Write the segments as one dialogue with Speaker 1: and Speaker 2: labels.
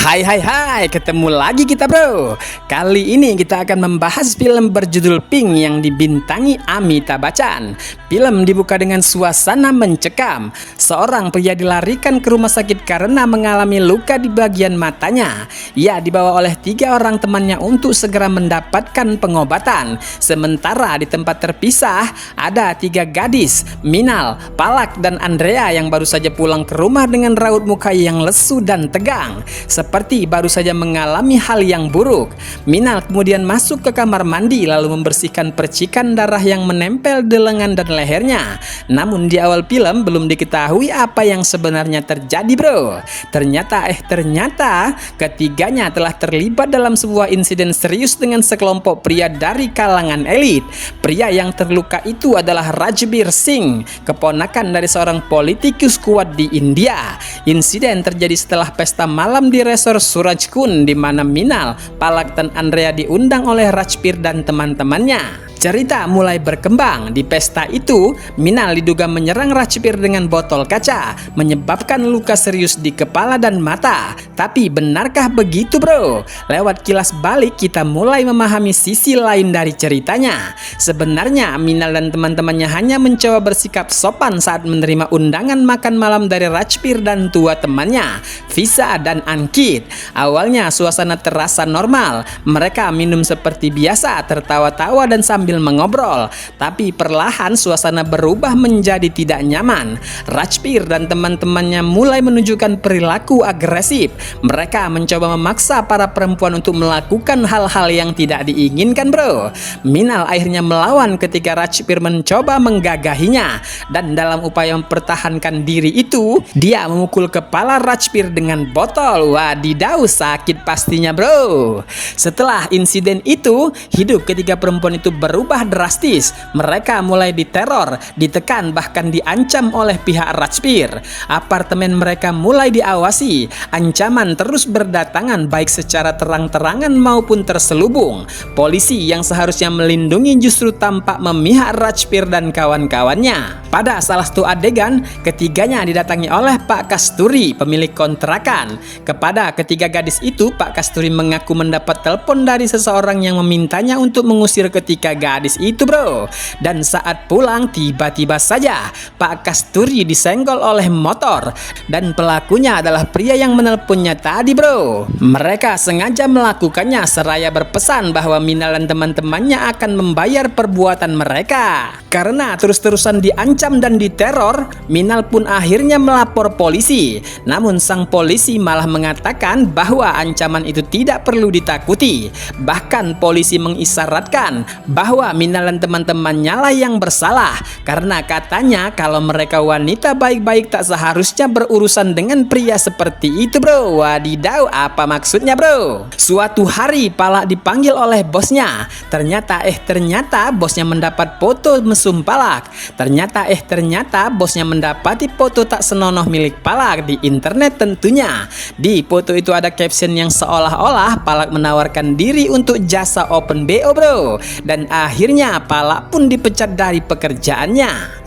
Speaker 1: Hai, ketemu lagi kita bro. Kali ini kita akan membahas film berjudul Pink yang dibintangi Amitabh Bachchan. Film dibuka dengan suasana mencekam. Seorang pria dilarikan ke rumah sakit karena mengalami luka di bagian matanya. Ia dibawa oleh 3 orang temannya untuk segera mendapatkan pengobatan. Sementara di tempat terpisah ada 3 gadis, Minal, Palak, dan Andrea yang baru saja pulang ke rumah dengan raut muka yang lesu dan tegang. Seperti baru saja mengalami hal yang buruk. Minal kemudian masuk ke kamar mandi lalu membersihkan percikan darah yang menempel di lengan dan lehernya. Namun di awal film belum diketahui apa yang sebenarnya terjadi bro. Ternyata ketiganya telah terlibat dalam sebuah insiden serius dengan sekelompok pria dari kalangan elit. Pria yang terluka itu adalah Rajbir Singh, keponakan dari seorang politikus kuat di India. Insiden terjadi setelah pesta malam di resort Suraj Kund di mana Minal, Palak, dan Andrea diundang oleh Rajbir dan teman-temannya. Cerita mulai berkembang. Di pesta itu, Minal diduga menyerang Rajbir dengan botol kaca, menyebabkan luka serius di kepala dan mata. Tapi benarkah begitu bro? Lewat kilas balik kita mulai memahami sisi lain dari ceritanya. Sebenarnya Minal dan teman-temannya hanya mencoba bersikap sopan saat menerima undangan makan malam dari Rajbir dan 2 temannya, Visa dan Ankit. Awalnya suasana terasa normal. Mereka minum seperti biasa, tertawa-tawa dan sambil mengobrol. Tapi perlahan suasana berubah menjadi tidak nyaman. Rajbir dan teman-temannya mulai menunjukkan perilaku agresif. Mereka mencoba memaksa para perempuan untuk melakukan hal-hal yang tidak diinginkan bro. Minal akhirnya melawan ketika Rajbir mencoba menggagahinya. Dan dalam upaya mempertahankan diri itu, dia memukul kepala Rajbir dengan botol. Wadidaw, sakit pastinya bro. Setelah insiden itu, hidup ketiga perempuan itu berubah drastis. Mereka mulai diteror, ditekan, bahkan diancam oleh pihak Rajbir. Apartemen mereka mulai diawasi. Ancaman terus berdatangan baik secara terang-terangan maupun terselubung. Polisi yang seharusnya melindungi justru tampak memihak Rajbir dan kawan-kawannya. Pada salah satu adegan, ketiganya didatangi oleh Pak Kasturi, pemilik kontrakan. Kepada ketiga gadis itu, Pak Kasturi mengaku mendapat telepon dari seseorang yang memintanya untuk mengusir ketiga gadis itu bro. Dan saat pulang tiba-tiba saja Pak Kasturi disenggol oleh motor. Dan pelakunya adalah pria yang menelponnya tadi bro. Mereka sengaja melakukannya seraya berpesan bahwa Minal dan teman-temannya akan membayar perbuatan mereka. Karena terus-terusan diancam dan diteror, Minal pun akhirnya melapor polisi. Namun sang polisi malah mengatakan bahwa ancaman itu tidak perlu ditakuti. Bahkan polisi mengisyaratkan bahwa Minal dan teman-temannya lah yang bersalah. Karena katanya kalau mereka wanita baik-baik tak seharusnya berurusan dengan pria seperti itu bro. Wadidaw, apa maksudnya bro? Suatu hari Palak dipanggil oleh bosnya. Ternyata bosnya mendapat foto mesum Palak. Ternyata bosnya mendapati foto tak senonoh milik Palak di internet tentunya. Di foto itu ada caption yang seolah-olah Palak menawarkan diri untuk jasa open BO bro. Dan akhirnya Palak pun dipecat dari pekerjaannya.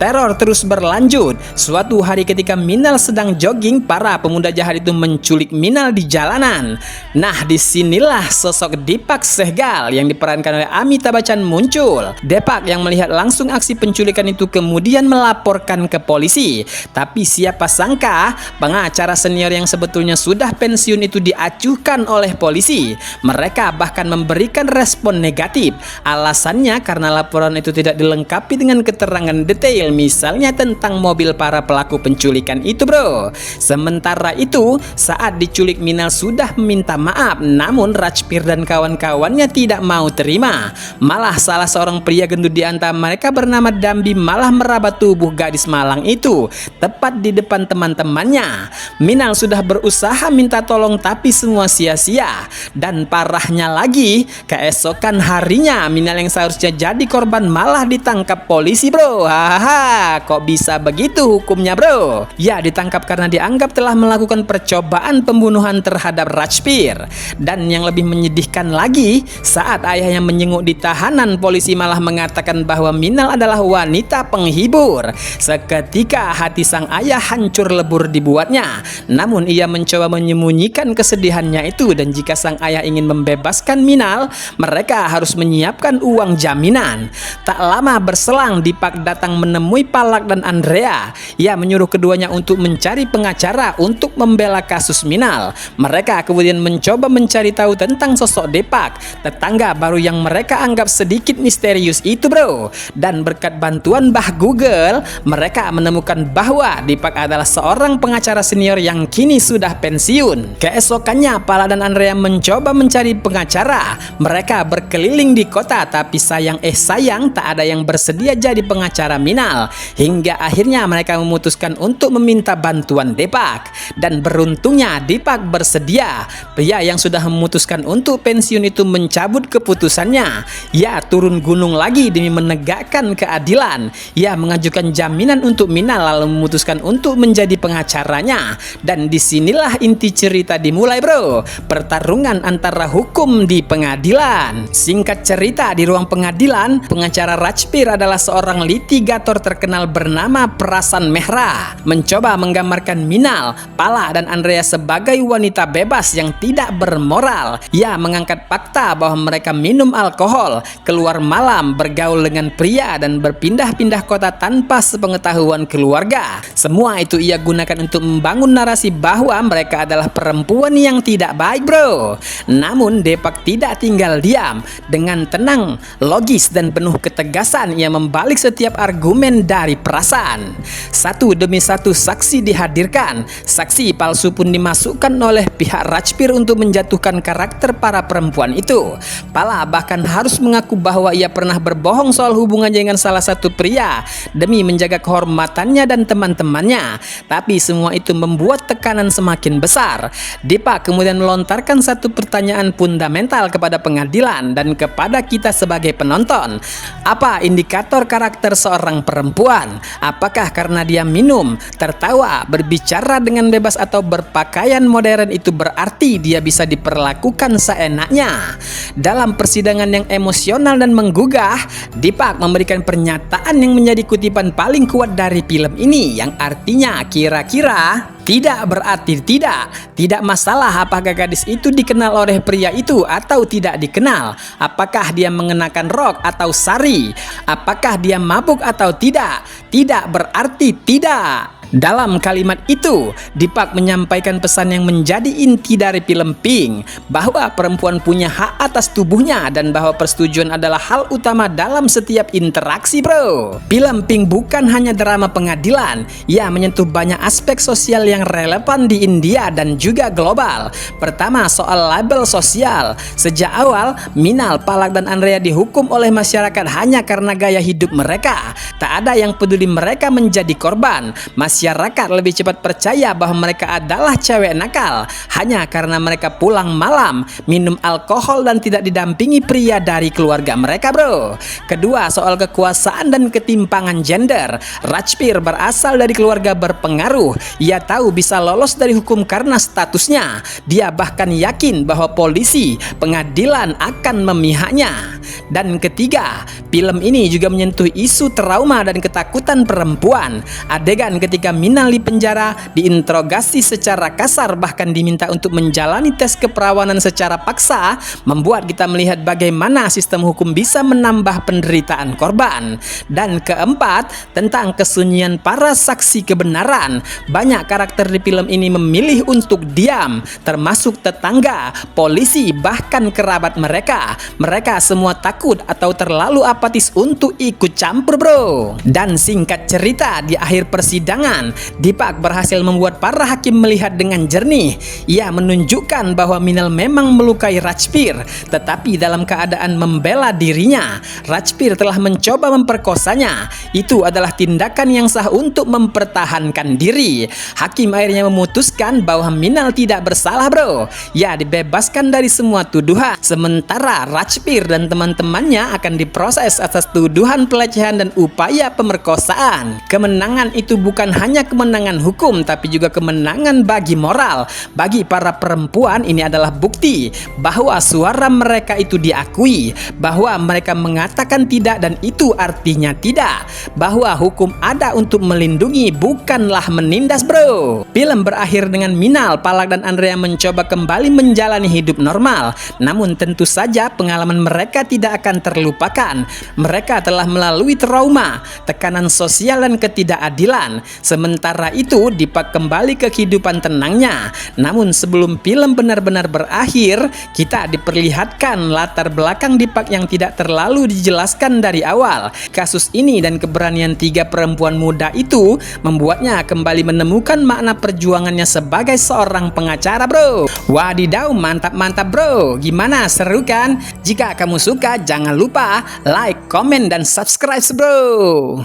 Speaker 1: Teror terus berlanjut. Suatu hari ketika Minal sedang jogging, para pemuda jahat itu menculik Minal di jalanan. Nah, disinilah sosok Deepak Sehgal yang diperankan oleh Amitabh Bachchan muncul. Deepak yang melihat langsung aksi penculikan itu kemudian melaporkan ke polisi. Tapi siapa sangka pengacara senior yang sebetulnya sudah pensiun itu diacuhkan oleh polisi. Mereka bahkan memberikan respon negatif. Alasannya karena laporan itu tidak dilengkapi dengan keterangan detail, misalnya tentang mobil para pelaku penculikan itu bro. Sementara itu, saat diculik Minal sudah meminta maaf, namun Rajbir dan kawan-kawannya tidak mau terima. Malah salah seorang pria gendut di antara mereka bernama Dambi malah meraba tubuh gadis malang itu tepat di depan teman-temannya. Minal sudah berusaha minta tolong tapi semua sia-sia. Dan parahnya lagi, keesokan harinya Minal yang seharusnya jadi korban malah ditangkap polisi bro. Wah, kok bisa begitu hukumnya bro? Ya, ditangkap karena dianggap telah melakukan percobaan pembunuhan terhadap Rajbir. Dan yang lebih menyedihkan lagi, saat ayahnya menyenguk di tahanan, polisi malah mengatakan bahwa Minal adalah wanita penghibur. Seketika hati sang ayah hancur lebur dibuatnya. Namun ia mencoba menyembunyikan kesedihannya itu, dan jika sang ayah ingin membebaskan Minal, mereka harus menyiapkan uang jaminan. Tak lama berselang, Deepak datang menemui Palak dan Andrea. Ia menyuruh keduanya untuk mencari pengacara untuk membela kasus Minal. Mereka kemudian mencoba mencari tahu tentang sosok Deepak, tetangga baru yang mereka anggap sedikit misterius itu bro. Dan berkat bantuan Mbah Google, mereka menemukan bahwa Deepak adalah seorang pengacara senior yang kini sudah pensiun. Keesokannya Palak dan Andrea mencoba mencari pengacara. Mereka berkeliling di kota, tapi sayang tak ada yang bersedia jadi pengacara Minal. Hingga akhirnya mereka memutuskan untuk meminta bantuan Deepak. Dan beruntungnya Deepak bersedia. Pria yang sudah memutuskan untuk pensiun itu mencabut keputusannya. Ia turun gunung lagi demi menegakkan keadilan. Ia mengajukan jaminan untuk Minal lalu memutuskan untuk menjadi pengacaranya. Dan disinilah inti cerita dimulai bro. Pertarungan antara hukum di pengadilan. Singkat cerita, di ruang pengadilan, pengacara Rajbir adalah seorang litigator terkenal bernama Prasan Mehra. Mencoba menggambarkan Minal, Palak dan Andrea sebagai wanita bebas yang tidak bermoral. Ia mengangkat fakta bahwa mereka minum alkohol, keluar malam, bergaul dengan pria, dan berpindah-pindah kota tanpa sepengetahuan keluarga. Semua itu ia gunakan untuk membangun narasi bahwa mereka adalah perempuan yang tidak baik bro. Namun Deepak tidak tinggal diam. Dengan tenang, logis, dan penuh ketegasan ia membalik setiap argumen dari Prasan. Satu demi satu saksi dihadirkan. Saksi palsu pun dimasukkan oleh pihak Rajbir untuk menjatuhkan karakter para perempuan itu. Pala bahkan harus mengaku bahwa ia pernah berbohong soal hubungannya dengan salah satu pria demi menjaga kehormatannya dan teman-temannya. Tapi semua itu membuat tekanan semakin besar. Deepak kemudian melontarkan satu pertanyaan fundamental kepada pengadilan dan kepada kita sebagai penonton. Apa indikator karakter seorang perempuan? Apakah karena dia minum, tertawa, berbicara dengan bebas, atau berpakaian modern itu berarti dia bisa diperlakukan seenaknya? Dalam persidangan yang emosional dan menggugah, Deepak memberikan pernyataan yang menjadi kutipan paling kuat dari film ini, yang artinya kira-kira tidak berarti tidak. Tidak masalah apakah gadis itu dikenal oleh pria itu atau tidak dikenal. Apakah dia mengenakan rok atau sari. Apakah dia mabuk atau tidak. Tidak berarti tidak. Dalam kalimat itu, Deepak menyampaikan pesan yang menjadi inti dari film Pink, bahwa perempuan punya hak atas tubuhnya dan bahwa persetujuan adalah hal utama dalam setiap interaksi bro. Film Pink bukan hanya drama pengadilan, ia menyentuh banyak aspek sosial yang relevan di India dan juga global. Pertama, soal label sosial. Sejak awal, Minal, Palak, dan Andrea dihukum oleh masyarakat hanya karena gaya hidup mereka. Tak ada yang peduli mereka menjadi korban. Masyarakat lebih cepat percaya bahwa mereka adalah cewek nakal hanya karena mereka pulang malam, minum alkohol, dan tidak didampingi pria dari keluarga mereka bro. Kedua, soal kekuasaan dan ketimpangan gender. Rajbir berasal dari keluarga berpengaruh. Ia tahu bisa lolos dari hukum karena statusnya. Dia bahkan yakin bahwa polisi, pengadilan akan memihaknya. Dan ketiga, film ini juga menyentuh isu trauma dan ketakutan perempuan. Adegan ketika Minal di penjara, diinterogasi secara kasar, bahkan diminta untuk menjalani tes keperawanan secara paksa, membuat kita melihat bagaimana sistem hukum bisa menambah penderitaan korban. Dan keempat, tentang kesunyian para saksi kebenaran. Banyak karakter di film ini memilih untuk diam, termasuk tetangga, polisi, bahkan kerabat mereka. Mereka semua takut atau terlalu apatis untuk ikut campur bro. Dan singkat cerita, di akhir persidangan, Deepak berhasil membuat para hakim melihat dengan jernih. Ia menunjukkan bahwa Minal memang melukai Rajbir, tetapi dalam keadaan membela dirinya. Rajbir telah mencoba memperkosanya. Itu adalah tindakan yang sah untuk mempertahankan diri. Hakim akhirnya memutuskan bahwa Minal tidak bersalah bro. Ia dibebaskan dari semua tuduhan. Sementara Rajbir dan teman teman-temannya akan diproses atas tuduhan pelecehan dan upaya pemerkosaan. Kemenangan itu bukan hanya kemenangan hukum, tapi juga kemenangan bagi moral. Bagi para perempuan, ini adalah bukti bahwa suara mereka itu diakui, bahwa mereka mengatakan tidak dan itu artinya tidak, bahwa hukum ada untuk melindungi, bukanlah menindas, bro. Film berakhir dengan Minal, Palak, dan Andrea mencoba kembali menjalani hidup normal. Namun tentu saja pengalaman mereka tidak akan terlupakan. Mereka telah melalui trauma, tekanan sosial, dan ketidakadilan. Sementara itu Deepak kembali ke kehidupan tenangnya. Namun sebelum film benar-benar berakhir, kita diperlihatkan latar belakang Deepak yang tidak terlalu dijelaskan dari awal. Kasus ini dan keberanian 3 perempuan muda itu membuatnya kembali menemukan makna perjuangannya sebagai seorang pengacara, bro. Wadidaw, mantap-mantap, bro. Gimana, seru kan? Jika kamu suka, jangan lupa like, komen, dan subscribe, bro.